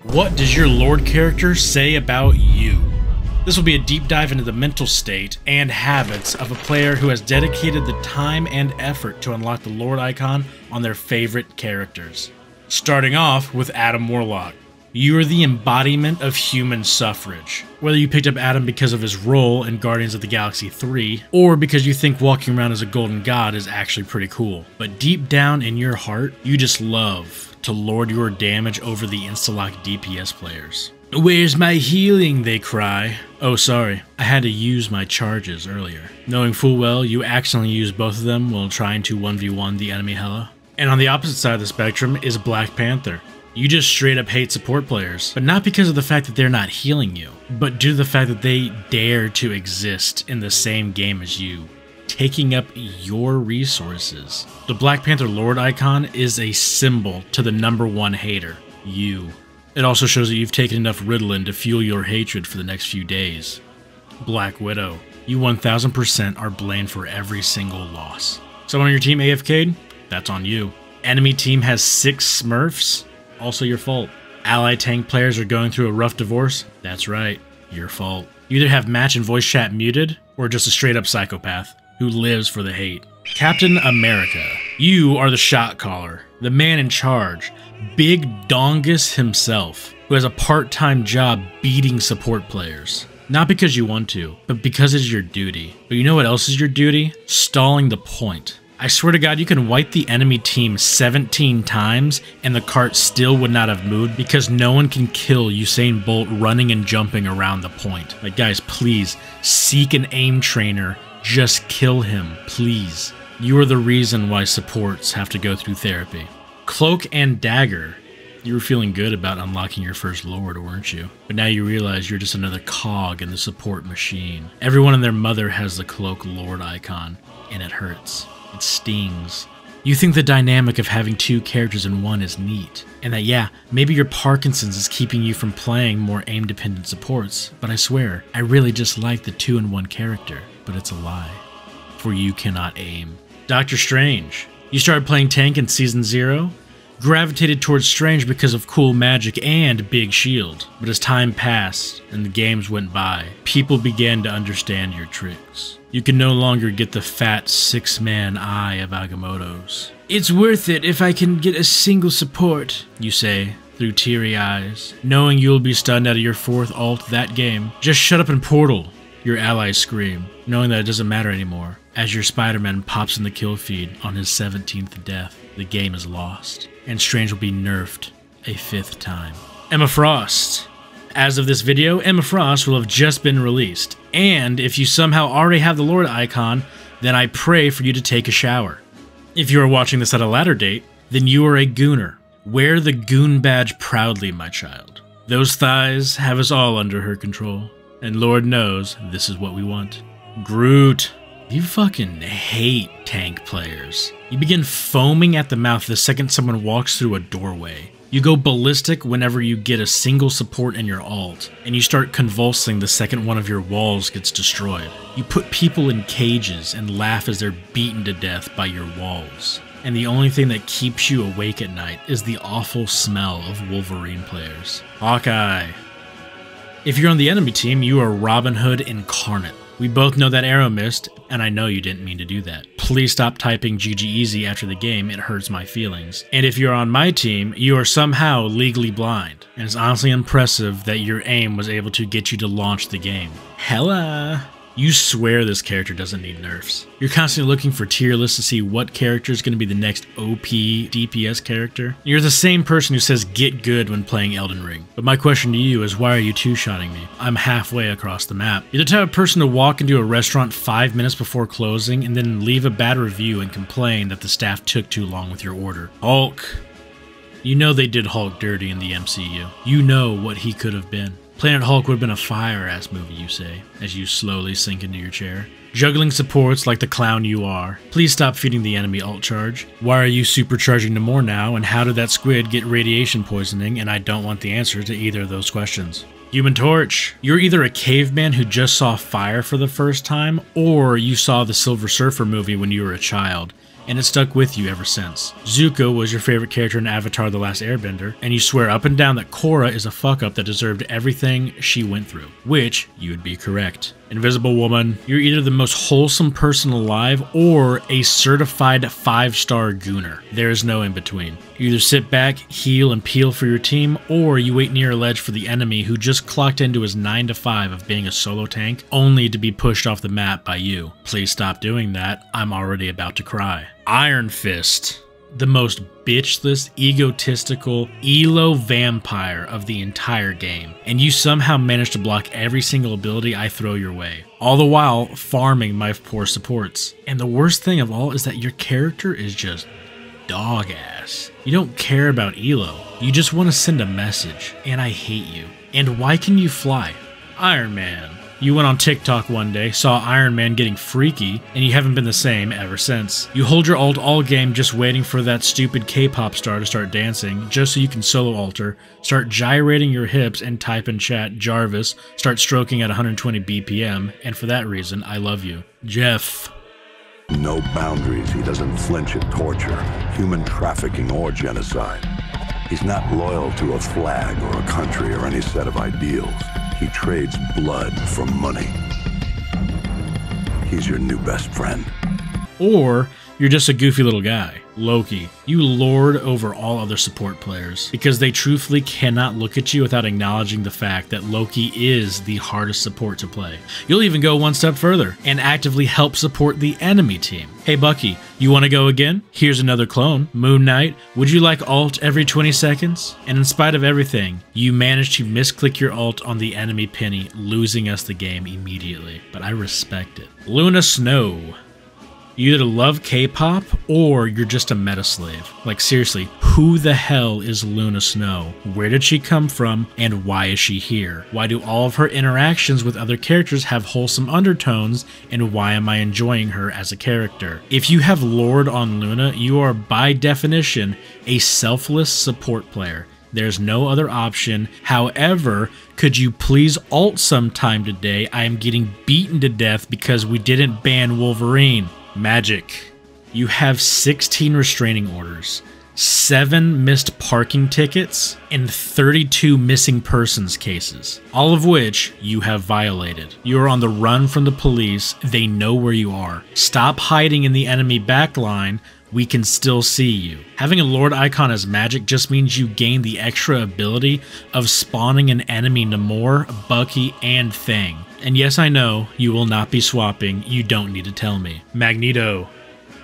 What does your Lord character say about you? This will be a deep dive into the mental state and habits of a player who has dedicated the time and effort to unlock the Lord icon on their favorite characters. Starting off with Adam Warlock. You are the embodiment of human suffrage. Whether you picked up Adam because of his role in Guardians of the Galaxy 3, or because you think walking around as a golden god is actually pretty cool. But deep down in your heart, you just love to lord your damage over the insta-lock DPS players. "Where's my healing?" they cry. Oh sorry, I had to use my charges earlier. Knowing full well you accidentally used both of them while trying to 1v1 the enemy Hela. And on the opposite side of the spectrum is Black Panther. You just straight up hate support players, but not because of the fact that they're not healing you, but due to the fact that they dare to exist in the same game as you, taking up your resources. The Black Panther Lord icon is a symbol to the #1 hater, you. It also shows that you've taken enough Ritalin to fuel your hatred for the next few days. Black Widow. You 1000% are blamed for every single loss. Someone on your team AFK'd? That's on you. Enemy team has 6 Smurfs? Also your fault. Ally tank players are going through a rough divorce? That's right, your fault. You either have match and voice chat muted, or just a straight up psychopath who lives for the hate. Captain America. You are the shot caller, the man in charge, Big Dongus himself, who has a part-time job beating support players. Not because you want to, but because it's your duty. But you know what else is your duty? Stalling the point. I swear to God, you can wipe the enemy team 17 times and the cart still would not have moved because no one can kill Usain Bolt running and jumping around the point. Like, guys, please, seek an aim trainer. Just kill him, please. You are the reason why supports have to go through therapy. Cloak and Dagger. You were feeling good about unlocking your first Lord, weren't you? But now you realize you're just another cog in the support machine. Everyone and their mother has the Cloak Lord icon, and it hurts. It stings. You think the dynamic of having 2 characters in one is neat, and that yeah, maybe your Parkinson's is keeping you from playing more aim-dependent supports, but I swear, I really just like the 2-in-1 character, but it's a lie. For you cannot aim. Doctor Strange. You started playing tank in Season 0? Gravitated towards Strange because of cool magic and big shield, but as time passed and the games went by, people began to understand your tricks. You can no longer get the fat 6-man eye of Agamotto's. "It's worth it if I can get a single support," you say, through teary eyes, knowing you'll be stunned out of your 4th ult that game. "Just shut up and portal," your allies scream, knowing that it doesn't matter anymore. As your Spider-Man pops in the kill feed on his 17th death, the game is lost, and Strange will be nerfed a 5th time. Emma Frost. As of this video, Emma Frost will have just been released, and if you somehow already have the Lord icon, then I pray for you to take a shower. If you are watching this at a latter date, then you are a gooner. Wear the goon badge proudly, my child. Those thighs have us all under her control, and Lord knows this is what we want. Groot. You fucking hate tank players. You begin foaming at the mouth the second someone walks through a doorway. You go ballistic whenever you get a single support in your ult, and you start convulsing the second one of your walls gets destroyed. You put people in cages and laugh as they're beaten to death by your walls. And the only thing that keeps you awake at night is the awful smell of Wolverine players. Hawkeye. If you're on the enemy team, you are Robin Hood incarnate. We both know that arrow missed, and I know you didn't mean to do that. Please stop typing GG easy after the game, it hurts my feelings. And if you're on my team, you are somehow legally blind. And it's honestly impressive that your aim was able to get you to launch the game. Hela! You swear this character doesn't need nerfs. You're constantly looking for tier lists to see what character is going to be the next OP DPS character. You're the same person who says get good when playing Elden Ring. But my question to you is, why are you two-shotting me? I'm halfway across the map. You're the type of person to walk into a restaurant 5 minutes before closing and then leave a bad review and complain that the staff took too long with your order. Hulk. You know they did Hulk dirty in the MCU. You know what he could have been. Planet Hulk would have been a fire-ass movie, you say, as you slowly sink into your chair. Juggling supports like the clown you are. Please stop feeding the enemy ult charge. Why are you supercharging Namor now, and how did that squid get radiation poisoning? And I don't want the answer to either of those questions. Human Torch. You're either a caveman who just saw fire for the first time, or you saw the Silver Surfer movie when you were a child, and it stuck with you ever since. Zuko was your favorite character in Avatar: The Last Airbender, and you swear up and down that Korra is a fuck-up that deserved everything she went through, which you would be correct. Invisible Woman, you're either the most wholesome person alive or a certified 5-star gooner. There is no in between. You either sit back, heal, and peel for your team, or you wait near a ledge for the enemy who just clocked into his 9 to 5 of being a solo tank, only to be pushed off the map by you. Please stop doing that. I'm already about to cry. Iron Fist, the most bitchless, egotistical, elo vampire of the entire game, and you somehow manage to block every single ability I throw your way, all the while farming my poor supports. And the worst thing of all is that your character is just dog ass. You don't care about elo, you just want to send a message, and I hate you. And why can you fly? Iron Man. You went on TikTok one day, saw Iron Man getting freaky, and you haven't been the same ever since. You hold your ult all game just waiting for that stupid K-pop star to start dancing, just so you can solo alter, start gyrating your hips and type in chat, Jarvis, start stroking at 120 BPM, and for that reason, I love you. Jeff. No boundaries, he doesn't flinch at torture, human trafficking or genocide. He's not loyal to a flag or a country or any set of ideals. He trades blood for money. He's your new best friend. Or you're just a goofy little guy. Loki. You lord over all other support players because they truthfully cannot look at you without acknowledging the fact that Loki is the hardest support to play. You'll even go one step further and actively help support the enemy team. Hey Bucky, you want to go again? Here's another clone, Moon Knight. Would you like ult every 20 seconds? And in spite of everything, you managed to misclick your ult on the enemy Peni, losing us the game immediately. But I respect it. Luna Snow. You either love K-pop or you're just a meta slave. Like seriously, who the hell is Luna Snow? Where did she come from and why is she here? Why do all of her interactions with other characters have wholesome undertones and why am I enjoying her as a character? If you have Lord on Luna, you are by definition a selfless support player. There's no other option. However, could you please ult sometime today? I am getting beaten to death because we didn't ban Wolverine. Magik. You have 16 restraining orders, 7 missed parking tickets, and 32 missing persons cases, all of which you have violated. You are on the run from the police. They know where you are. Stop hiding in the enemy backline. We can still see you. Having a Lord icon as Magik just means you gain the extra ability of spawning an enemy Namor, Bucky, and Thing. And yes, I know, you will not be swapping, you don't need to tell me. Magneto.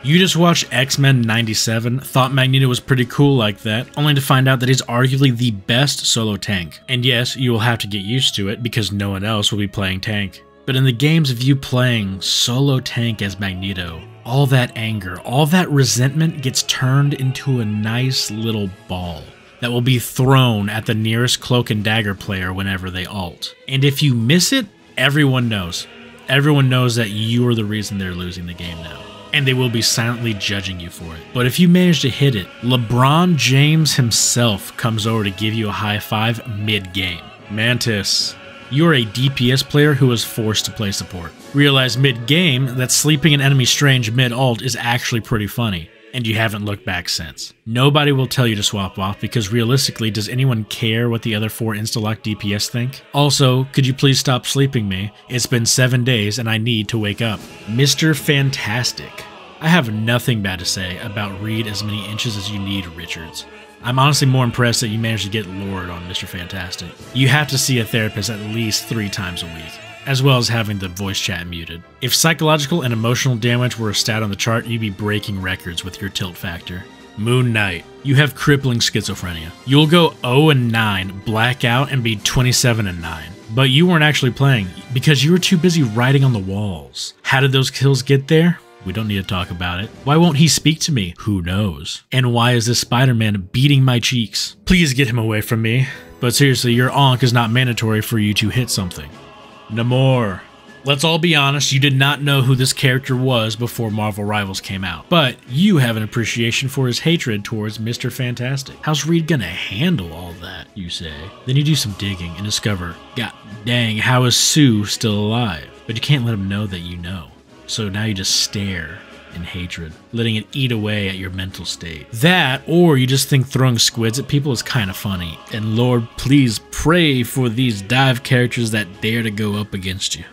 You just watched X-Men 97, thought Magneto was pretty cool like that, only to find out that he's arguably the best solo tank. And yes, you will have to get used to it because no one else will be playing tank. But in the games of you playing solo tank as Magneto, all that anger, all that resentment gets turned into a nice little ball that will be thrown at the nearest Cloak and Dagger player whenever they ult. And if you miss it, everyone knows. Everyone knows that you are the reason they're losing the game now. And they will be silently judging you for it. But if you manage to hit it, LeBron James himself comes over to give you a high five mid-game. Mantis. You are a DPS player who is forced to play support. Realize mid-game that sleeping an enemy strange mid-ult is actually pretty funny, and you haven't looked back since. Nobody will tell you to swap off because realistically, does anyone care what the other 4 insta-lock DPS think? Also, could you please stop sleeping me? It's been 7 days and I need to wake up. Mr. Fantastic. I have nothing bad to say about read as many inches as you need, Richards. I'm honestly more impressed that you managed to get Lord on Mr. Fantastic. You have to see a therapist at least 3 times a week, as well as having the voice chat muted. If psychological and emotional damage were a stat on the chart, you'd be breaking records with your tilt factor. Moon Knight. You have crippling schizophrenia. You'll go 0-9, black out, and be 27-9. But you weren't actually playing because you were too busy writing on the walls. How did those kills get there? We don't need to talk about it. Why won't he speak to me? Who knows? And why is this Spider-Man beating my cheeks? Please get him away from me. But seriously, your onk is not mandatory for you to hit something. Namor. Let's all be honest, you did not know who this character was before Marvel Rivals came out. But you have an appreciation for his hatred towards Mr. Fantastic. How's Reed gonna handle all that, you say? Then you do some digging and discover, god dang, how is Sue still alive? But you can't let him know that you know. So now you just stare and hatred, letting it eat away at your mental state. That, or you just think throwing squids at people is kind of funny. And Lord, please pray for these dive characters that dare to go up against you.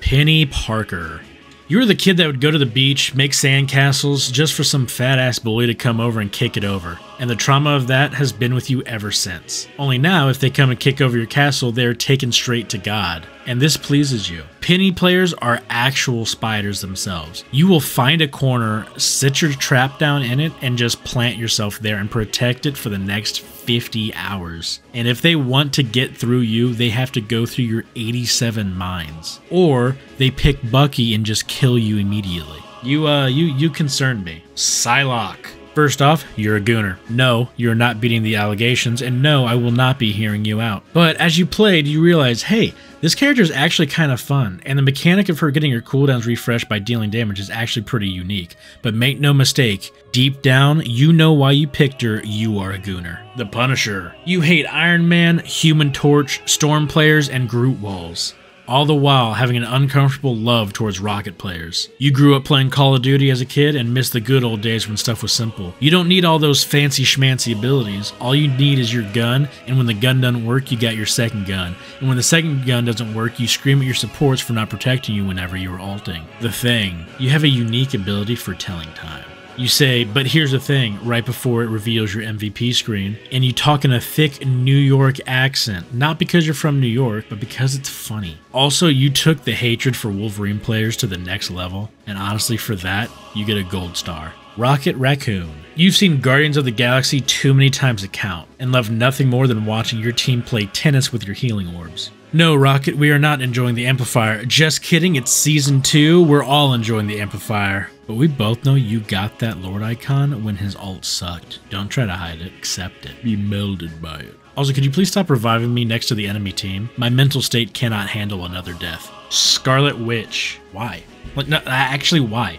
Peni Parker. You were the kid that would go to the beach, make sandcastles, just for some fat-ass bully to come over and kick it over. And the trauma of that has been with you ever since. Only now, if they come and kick over your castle, they're taken straight to God. And this pleases you. Peni players are actual spiders themselves. You will find a corner, sit your trap down in it, and just plant yourself there and protect it for the next 50 hours. And if they want to get through you, they have to go through your 87 mines. Or they pick Bucky and just kill you immediately. You concern me. Psylocke. First off, you're a gooner. No, you're not beating the allegations, and no, I will not be hearing you out. But as you played, you realize, hey, this character is actually kind of fun, and the mechanic of her getting her cooldowns refreshed by dealing damage is actually pretty unique. But make no mistake, deep down, you know why you picked her, you are a gooner. The Punisher. You hate Iron Man, Human Torch, Storm players, and Groot walls. All the while having an uncomfortable love towards Rocket players. You grew up playing Call of Duty as a kid and missed the good old days when stuff was simple. You don't need all those fancy schmancy abilities. All you need is your gun, and when the gun doesn't work, you got your second gun. And when the second gun doesn't work, you scream at your supports for not protecting you whenever you were ulting. The Thing. You have a unique ability for telling time. You say, but here's the thing, right before it reveals your MVP screen, and you talk in a thick New York accent, not because you're from New York, but because it's funny. Also, you took the hatred for Wolverine players to the next level, and honestly for that, you get a gold star. Rocket Racoon. You've seen Guardians of the Galaxy too many times to count, and love nothing more than watching your team play tennis with your healing orbs. No, Rocket, we are not enjoying the Amplifier. Just kidding, it's Season 2, we're all enjoying the Amplifier. But we both know you got that Lord icon when his ult sucked. Don't try to hide it, accept it. Be melded by it. Also, could you please stop reviving me next to the enemy team? My mental state cannot handle another death. Scarlet Witch. Why? Like, no, actually, why?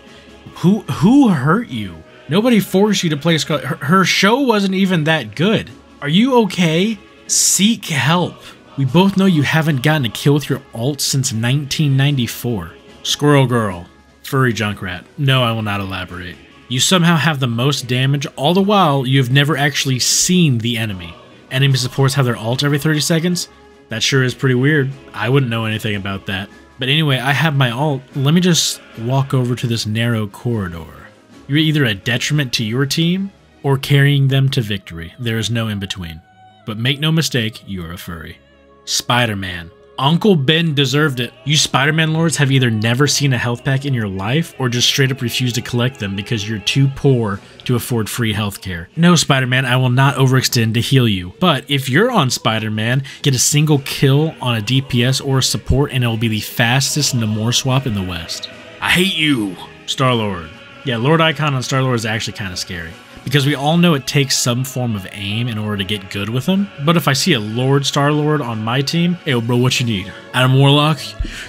Who hurt you? Nobody forced you to play Scarlet. Her show wasn't even that good. Are you okay? Seek help. We both know you haven't gotten a kill with your ult since 1994. Squirrel Girl. Furry Junkrat. No, I will not elaborate. You somehow have the most damage, all the while you have never actually seen the enemy. Enemy supports have their ult every 30 seconds? That sure is pretty weird. I wouldn't know anything about that. But anyway, I have my ult. Let me just walk over to this narrow corridor. You're either a detriment to your team or carrying them to victory. There is no in between. But make no mistake, you are a furry. Spider-Man. Uncle Ben deserved it. You Spider-Man lords have either never seen a health pack in your life or just straight up refuse to collect them because you're too poor to afford free healthcare. No, Spider-Man, I will not overextend to heal you. But if you're on Spider-Man, get a single kill on a DPS or a support and it will be the fastest Namor swap in the West. I hate you. Starlord. Yeah, Lord Icon on Starlord is actually kind of scary. Because we all know it takes some form of aim in order to get good with him. But if I see a Lord Starlord on my team, hey, bro, what you need? Adam Warlock,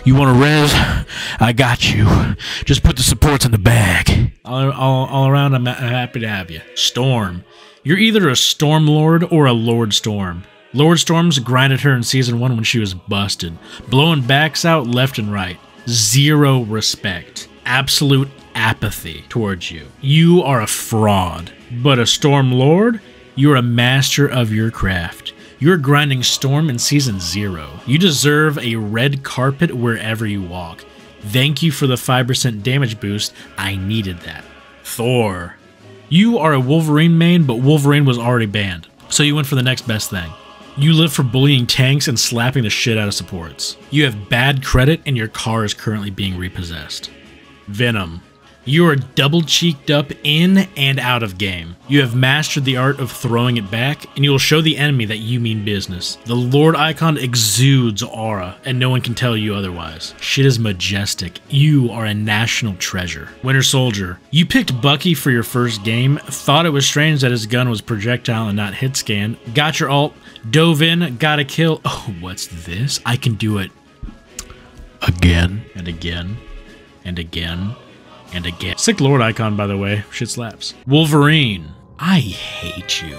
you want a res? I got you. Just put the supports in the bag. All around, I'm happy to have you. Storm. You're either a Storm Lord or a Lord Storm. Lord Storms grinded her in Season 1 when she was busted. Blowing backs out left and right. Zero respect. Absolute apathy towards you. You are a fraud. But a Storm Lord? You're a master of your craft. You're grinding Storm in Season 0. You deserve a red carpet wherever you walk. Thank you for the 5% damage boost. I needed that. Thor. You are a Wolverine main, but Wolverine was already banned. So you went for the next best thing. You live for bullying tanks and slapping the shit out of supports. You have bad credit and your car is currently being repossessed. Venom. You are double-cheeked up in and out of game. You have mastered the art of throwing it back, and you will show the enemy that you mean business. The Lord Icon exudes aura, and no one can tell you otherwise. Shit is majestic. You are a national treasure. Winter Soldier. You picked Bucky for your first game, thought it was strange that his gun was projectile and not hit scan, got your ult, dove in, got a kill. Oh, what's this? I can do it again and again and again. And again. Sick Lord Icon, by the way. Shit slaps. Wolverine. I hate you.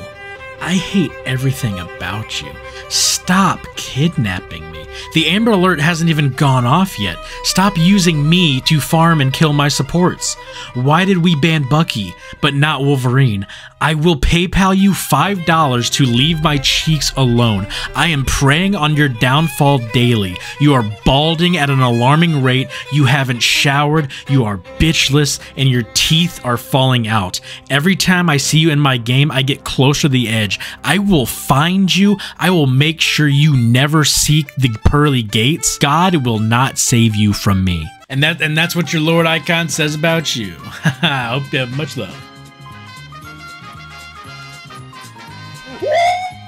I hate everything about you. Stop kidnapping me. The Amber Alert hasn't even gone off yet. Stop using me to farm and kill my supports. Why did we ban Bucky, but not Wolverine? I will PayPal you $5 to leave my cheeks alone. I am preying on your downfall daily. You are balding at an alarming rate. You haven't showered. You are bitchless, and your teeth are falling out. Every time I see you in my game, I get closer to the edge. I will find you. I will make sure you never seek the pearly gates. God will not save you from me. And that's what your Lord Icon says about you. I hope you have much love.